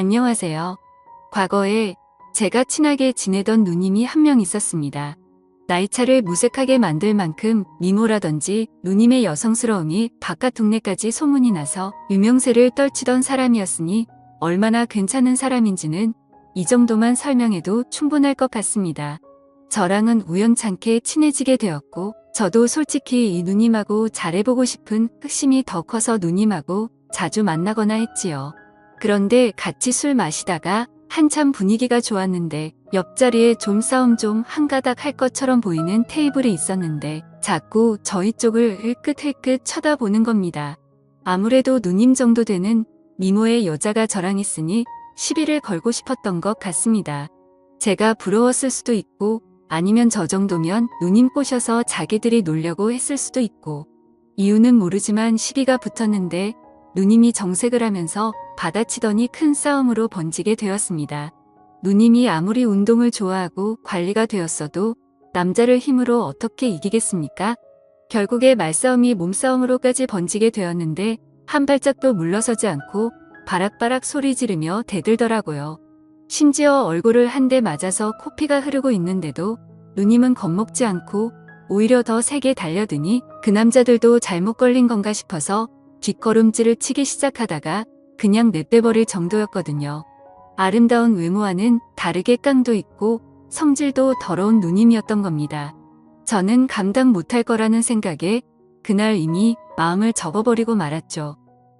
안녕하세요. 과거에 제가 친하게 지내던 누님이 한 명 있었습니다. 나이차를 무색하게 만들 만큼 미모라든지 누님의 여성스러움이 바깥 동네까지 소문이 나서 유명세를 떨치던 사람이었으니 얼마나 괜찮은 사람인지는 이 정도만 설명해도 충분할 것 같습니다. 저랑은 우연찮게 친해지게 되었고 저도 솔직히 이 누님하고 잘해보고 싶은 흑심이 더 커서 누님하고 자주 만나거나 했지요. 그런데 같이 술 마시다가 한참 분위기가 좋았는데 옆자리에 좀 싸움 좀 한가닥 할 것처럼 보이는 테이블이 있었는데 자꾸 저희 쪽을 흘끗흘끗 쳐다보는 겁니다. 아무래도 누님 정도 되는 미모의 여자가 저랑 있으니 시비를 걸고 싶었던 것 같습니다. 제가 부러웠을 수도 있고 아니면 저 정도면 누님 꼬셔서 자기들이 놀려고 했을 수도 있고 이유는 모르지만 시비가 붙었는데 누님이 정색을 하면서 받아치더니 큰 싸움으로 번지게 되었습니다. 누님이 아무리 운동을 좋아하고 관리가 되었어도 남자를 힘으로 어떻게 이기겠습니까? 결국에 말싸움이 몸싸움으로까지 번지게 되었는데 한 발짝도 물러서지 않고 바락바락 소리 지르며 대들더라고요. 심지어 얼굴을 한 대 맞아서 코피가 흐르고 있는데도 누님은 겁먹지 않고 오히려 더 세게 달려드니 그 남자들도 잘못 걸린 건가 싶어서 뒷걸음질을 치기 시작하다가 그냥 내빼버릴 정도였거든요. 아름다운 외모와는 다르게 깡도 있고 성질도 더러운 누님이었던 겁니다. 저는 감당 못할 거라는 생각에 그날 이미 마음을 접어버리고 말았죠.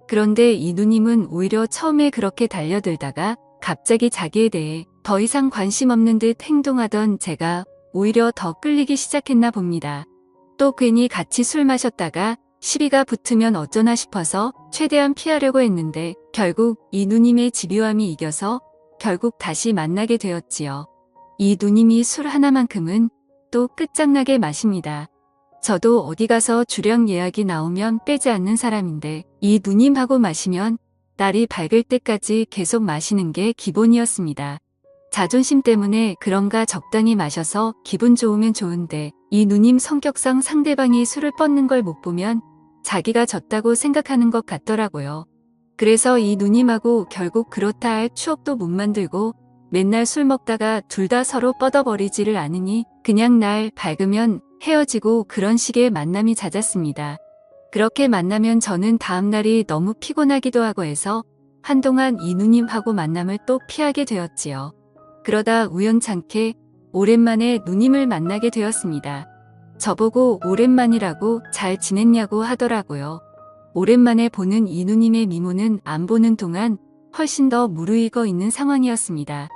그런데 이 누님은 오히려 처음에 그렇게 달려들다가 갑자기 자기에 대해 더 이상 관심 없는 듯 행동하던 제가 오히려 더 끌리기 시작했나 봅니다. 또 괜히 같이 술 마셨다가 시비가 붙으면 어쩌나 싶어서 최대한 피하려고 했는데 결국 이 누님의 집요함이 이겨서 결국 다시 만나게 되었지요. 이 누님이 술 하나만큼은 또 끝장나게 마십니다. 저도 어디 가서 주량 예약이 나오면 빼지 않는 사람인데 이 누님하고 마시면 날이 밝을 때까지 계속 마시는 게 기본이었습니다. 자존심 때문에 그런가 적당히 마셔서 기분 좋으면 좋은데 이 누님 성격상 상대방이 술을 뻗는 걸 못 보면 자기가 졌다고 생각하는 것 같더라고요. 그래서 이 누님하고 결국 그렇다 할 추억도 못 만들고 맨날 술 먹다가 둘 다 서로 뻗어버리지를 않으니 그냥 날 밝으면 헤어지고 그런 식의 만남이 잦았습니다. 그렇게 만나면 저는 다음날이 너무 피곤하기도 하고 해서 한동안 이 누님하고 만남을 또 피하게 되었지요. 그러다 우연찮게 오랜만에 누님을 만나게 되었습니다. 저보고 오랜만이라고 잘 지냈냐고 하더라고요. 오랜만에 보는 이 누님의 미모는 안 보는 동안 훨씬 더 무르익어 있는 상황이었습니다.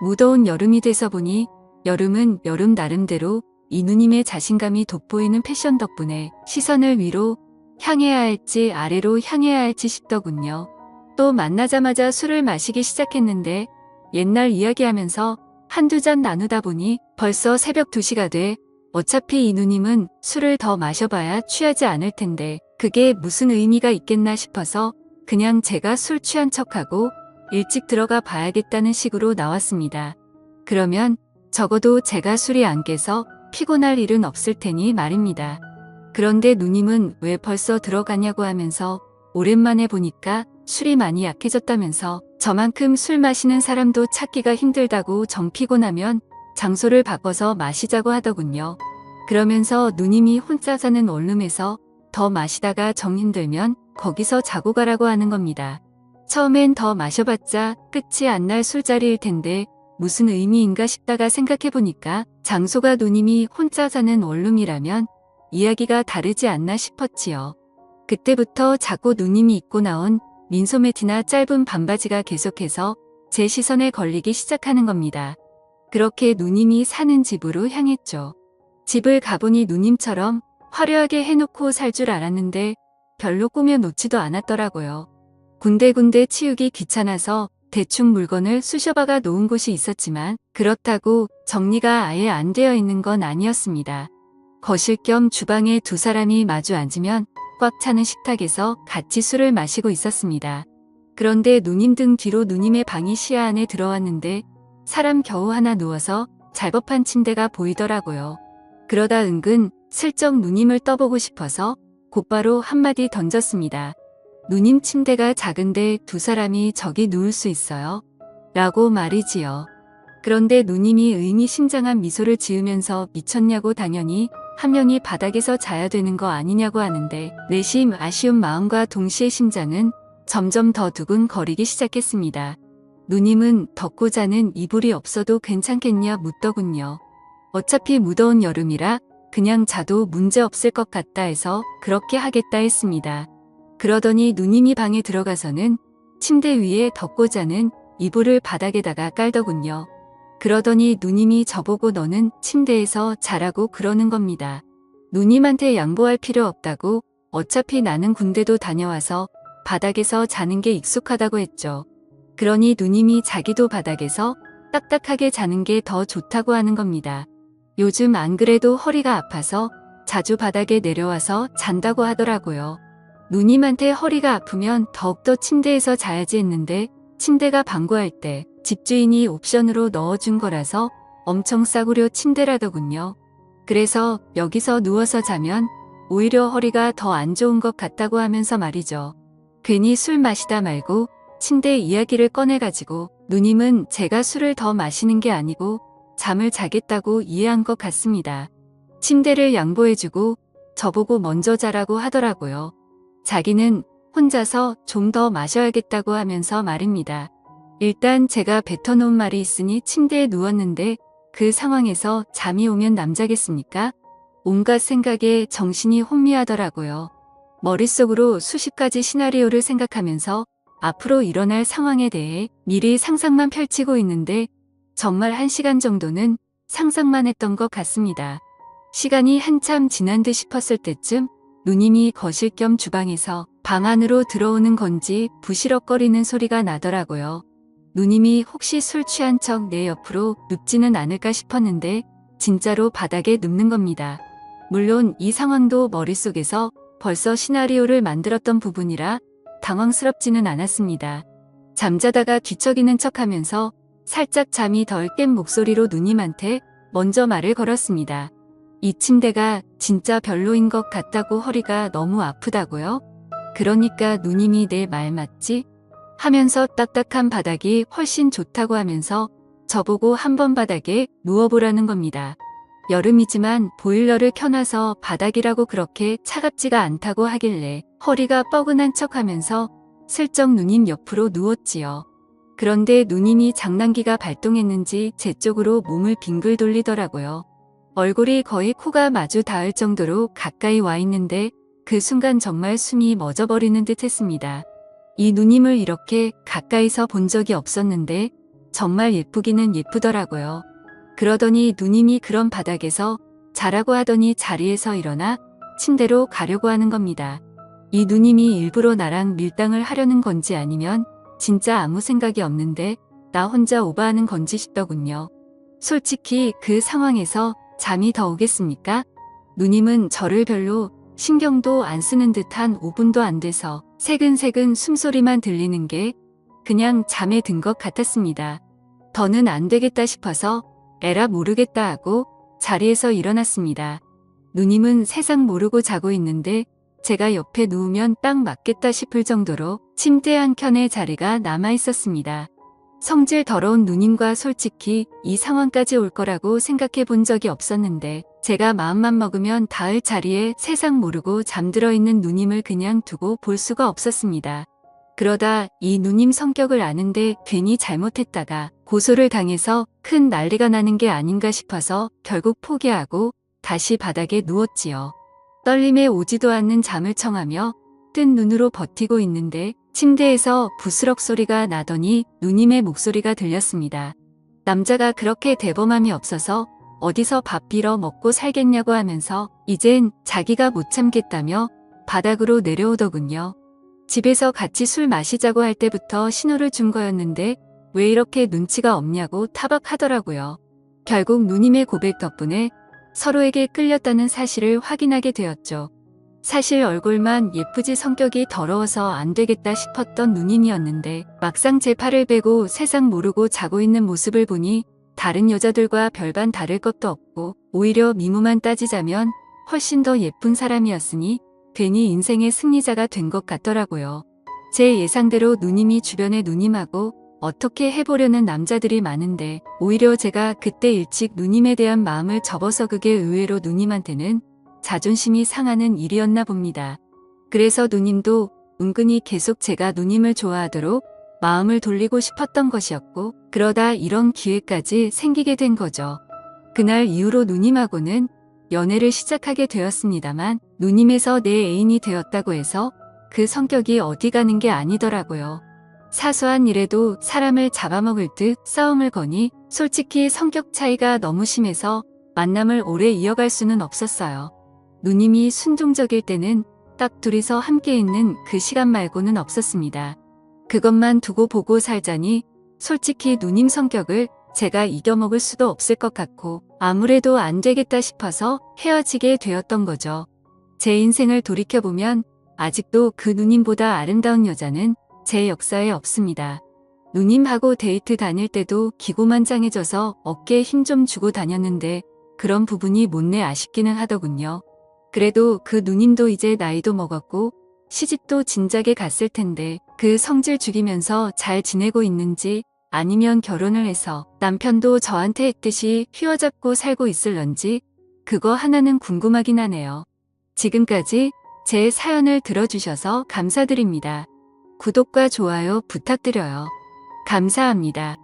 무더운 여름이 돼서 보니 여름은 여름 나름대로 이 누님의 자신감이 돋보이는 패션 덕분에 시선을 위로 향해야 할지 아래로 향해야 할지 싶더군요. 또 만나자마자 술을 마시기 시작했는데 옛날 이야기하면서 한두 잔 나누다 보니 벌써 새벽 2시가 돼 어차피 이 누님은 술을 더 마셔봐야 취하지 않을 텐데 그게 무슨 의미가 있겠나 싶어서 그냥 제가 술 취한 척하고 일찍 들어가 봐야겠다는 식으로 나왔습니다. 그러면 적어도 제가 술이 안 깨서 피곤할 일은 없을 테니 말입니다. 그런데 누님은 왜 벌써 들어가냐고 하면서 오랜만에 보니까 술이 많이 약해졌다면서 저만큼 술 마시는 사람도 찾기가 힘들다고 정 피곤하면 장소를 바꿔서 마시자고 하더군요. 그러면서 누님이 혼자 사는 원룸에서 더 마시다가 정 힘들면 거기서 자고 가라고 하는 겁니다. 처음엔 더 마셔봤자 끝이 안 날 술자리일 텐데 무슨 의미인가 싶다가 생각해보니까 장소가 누님이 혼자 사는 원룸이라면 이야기가 다르지 않나 싶었지요. 그때부터 자꾸 누님이 입고 나온 민소매티나 짧은 반바지가 계속해서 제 시선에 걸리기 시작하는 겁니다. 그렇게 누님이 사는 집으로 향했죠. 집을 가보니 누님처럼 화려하게 해놓고 살 줄 알았는데 별로 꾸며놓지도 않았더라고요. 군데군데 치우기 귀찮아서 대충 물건을 쑤셔박아 놓은 곳이 있었지만 그렇다고 정리가 아예 안 되어 있는 건 아니었습니다. 거실 겸 주방에 두 사람이 마주 앉으면 꽉 차는 식탁에서 같이 술을 마시고 있었습니다. 그런데 누님 등 뒤로 누님의 방이 시야 안에 들어왔는데 사람 겨우 하나 누워서 잘법한 침대가 보이더라고요. 그러다 은근 슬쩍 누님을 떠보고 싶어서 곧바로 한마디 던졌습니다. 누님 침대가 작은데 두 사람이 저기 누울 수 있어요? 라고 말이지요. 그런데 누님이 의미심장한 미소를 지으면서 미쳤냐고 당연히 한 명이 바닥에서 자야 되는 거 아니냐고 하는데 내심 아쉬운 마음과 동시에 심장은 점점 더 두근거리기 시작했습니다. 누님은 덮고 자는 이불이 없어도 괜찮겠냐 묻더군요. 어차피 무더운 여름이라 그냥 자도 문제 없을 것 같다 해서 그렇게 하겠다 했습니다. 그러더니 누님이 방에 들어가서는 침대 위에 덮고 자는 이불을 바닥에다가 깔더군요. 그러더니 누님이 저보고 너는 침대에서 자라고 그러는 겁니다. 누님한테 양보할 필요 없다고 어차피 나는 군대도 다녀와서 바닥에서 자는 게 익숙하다고 했죠. 그러니 누님이 자기도 바닥에서 딱딱하게 자는 게 더 좋다고 하는 겁니다. 요즘 안 그래도 허리가 아파서 자주 바닥에 내려와서 잔다고 하더라고요. 누님한테 허리가 아프면 더욱더 침대에서 자야지 했는데 침대가 방구할 때 집주인이 옵션으로 넣어준 거라서 엄청 싸구려 침대라더군요. 그래서 여기서 누워서 자면 오히려 허리가 더 안 좋은 것 같다고 하면서 말이죠. 괜히 술 마시다 말고 침대 이야기를 꺼내가지고 누님은 제가 술을 더 마시는 게 아니고 잠을 자겠다고 이해한 것 같습니다. 침대를 양보해주고 저보고 먼저 자라고 하더라고요. 자기는 혼자서 좀 더 마셔야겠다고 하면서 말입니다. 일단 제가 뱉어놓은 말이 있으니 침대에 누웠는데 그 상황에서 잠이 오면 남자겠습니까? 온갖 생각에 정신이 혼미하더라고요. 머릿속으로 수십 가지 시나리오를 생각하면서 앞으로 일어날 상황에 대해 미리 상상만 펼치고 있는데 정말 1시간 정도는 상상만 했던 것 같습니다. 시간이 한참 지난 듯 싶었을 때쯤 누님이 거실 겸 주방에서 방 안으로 들어오는 건지 부시럭거리는 소리가 나더라고요. 누님이 혹시 술 취한 척 내 옆으로 눕지는 않을까 싶었는데 진짜로 바닥에 눕는 겁니다. 물론 이 상황도 머릿속에서 벌써 시나리오를 만들었던 부분이라 당황스럽지는 않았습니다. 잠자다가 뒤척이는 척하면서 살짝 잠이 덜 깬 목소리로 누님한테 먼저 말을 걸었습니다. 이 침대가 진짜 별로인 것 같다고 허리가 너무 아프다고요? 그러니까 누님이 내 말 맞지? 하면서 딱딱한 바닥이 훨씬 좋다고 하면서 저보고 한번 바닥에 누워보라는 겁니다. 여름이지만 보일러를 켜놔서 바닥이라고 그렇게 차갑지가 않다고 하길래 허리가 뻐근한 척하면서 슬쩍 누님 옆으로 누웠지요. 그런데 누님이 장난기가 발동했는지 제 쪽으로 몸을 빙글 돌리더라고요. 얼굴이 거의 코가 마주 닿을 정도로 가까이 와 있는데 그 순간 정말 숨이 멎어버리는 듯 했습니다. 이 누님을 이렇게 가까이서 본 적이 없었는데 정말 예쁘기는 예쁘더라고요. 그러더니 누님이 그런 바닥에서 자라고 하더니 자리에서 일어나 침대로 가려고 하는 겁니다. 이 누님이 일부러 나랑 밀당을 하려는 건지 아니면 진짜 아무 생각이 없는데 나 혼자 오버하는 건지 싶더군요. 솔직히 그 상황에서 잠이 더 오겠습니까? 누님은 저를 별로 신경도 안 쓰는 듯한 5분도 안 돼서 새근새근 숨소리만 들리는 게 그냥 잠에 든 것 같았습니다. 더는 안 되겠다 싶어서 에라 모르겠다 하고 자리에서 일어났습니다. 누님은 세상 모르고 자고 있는데 제가 옆에 누우면 딱 맞겠다 싶을 정도로 침대 한켠에 자리가 남아 있었습니다. 성질 더러운 누님과 솔직히 이 상황까지 올 거라고 생각해 본 적이 없었는데 제가 마음만 먹으면 닿을 자리에 세상 모르고 잠들어 있는 누님을 그냥 두고 볼 수가 없었습니다. 그러다 이 누님 성격을 아는데 괜히 잘못했다가 고소를 당해서 큰 난리가 나는 게 아닌가 싶어서 결국 포기하고 다시 바닥에 누웠지요. 떨림에 오지도 않는 잠을 청하며 뜬 눈으로 버티고 있는데 침대에서 부스럭 소리가 나더니 누님의 목소리가 들렸습니다. 남자가 그렇게 대범함이 없어서 어디서 밥 빌어 먹고 살겠냐고 하면서 이젠 자기가 못 참겠다며 바닥으로 내려오더군요. 집에서 같이 술 마시자고 할 때부터 신호를 준 거였는데 왜 이렇게 눈치가 없냐고 타박하더라고요. 결국 누님의 고백 덕분에 서로에게 끌렸다는 사실을 확인하게 되었죠. 사실 얼굴만 예쁘지 성격이 더러워서 안 되겠다 싶었던 누님이었는데 막상 제 팔을 베고 세상 모르고 자고 있는 모습을 보니 다른 여자들과 별반 다를 것도 없고 오히려 미모만 따지자면 훨씬 더 예쁜 사람이었으니 괜히 인생의 승리자가 된 것 같더라고요. 제 예상대로 누님이 주변의 누님하고 어떻게 해보려는 남자들이 많은데 오히려 제가 그때 일찍 누님에 대한 마음을 접어서 그게 의외로 누님한테는 자존심이 상하는 일이었나 봅니다. 그래서 누님도 은근히 계속 제가 누님을 좋아하도록 마음을 돌리고 싶었던 것이었고 그러다 이런 기회까지 생기게 된 거죠. 그날 이후로 누님하고는 연애를 시작하게 되었습니다만 누님에서 내 애인이 되었다고 해서 그 성격이 어디 가는 게 아니더라고요. 사소한 일에도 사람을 잡아먹을 듯 싸움을 거니 솔직히 성격 차이가 너무 심해서 만남을 오래 이어갈 수는 없었어요. 누님이 순종적일 때는 딱 둘이서 함께 있는 그 시간 말고는 없었습니다. 그것만 두고 보고 살자니 솔직히 누님 성격을 제가 이겨먹을 수도 없을 것 같고 아무래도 안 되겠다 싶어서 헤어지게 되었던 거죠. 제 인생을 돌이켜보면 아직도 그 누님보다 아름다운 여자는 제 역사에 없습니다. 누님하고 데이트 다닐 때도 기고만장해져서 어깨에 힘 좀 주고 다녔는데 그런 부분이 못내 아쉽기는 하더군요. 그래도 그 누님도 이제 나이도 먹었고 시집도 진작에 갔을 텐데 그 성질 죽이면서 잘 지내고 있는지 아니면 결혼을 해서 남편도 저한테 했듯이 휘어잡고 살고 있을런지 그거 하나는 궁금하긴 하네요. 지금까지 제 사연을 들어주셔서 감사드립니다. 구독과 좋아요 부탁드려요. 감사합니다.